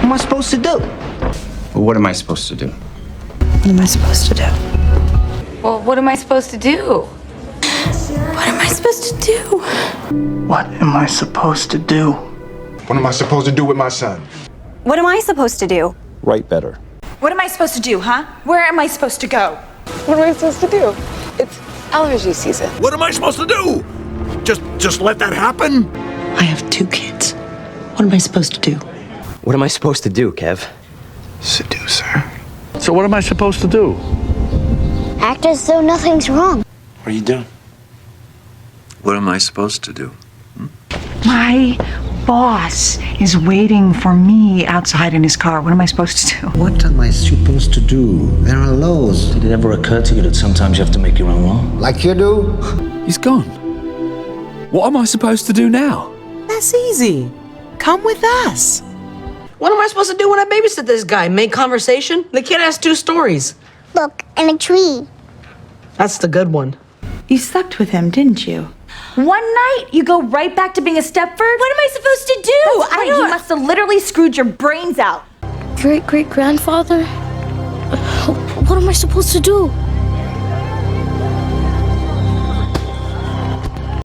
am I supposed to do? What am I supposed to do? What am I supposed to do? Well, what am I supposed to do? What am I supposed to do? What am I supposed to do? What am I supposed to do with my son? What am I supposed to do? Write better. What am I supposed to do, huh? Where am I supposed to go? What am I supposed to do? It's allergy season. What am I supposed to do? Just let that happen? I have 2 kids. What am I supposed to do? What am I supposed to do, Kev? Seducer. So what am I supposed to do? Act as though nothing's wrong. What are you doing? What am I supposed to do? My boss is waiting for me outside in his car. What am I supposed to do? What am I supposed to do? There are laws. Did it ever occur to you that sometimes you have to make your own law? Like you do? He's gone. What am I supposed to do now? That's easy. Come with us. What am I supposed to do when I babysit this guy? Make conversation? The kid has 2 stories. Look, in a tree. That's the good one. You slept with him, didn't you? One night, you go right back to being a Stepford? What am I supposed to do? That's right, you must have literally screwed your brains out. Great-great-grandfather? What am I supposed to do?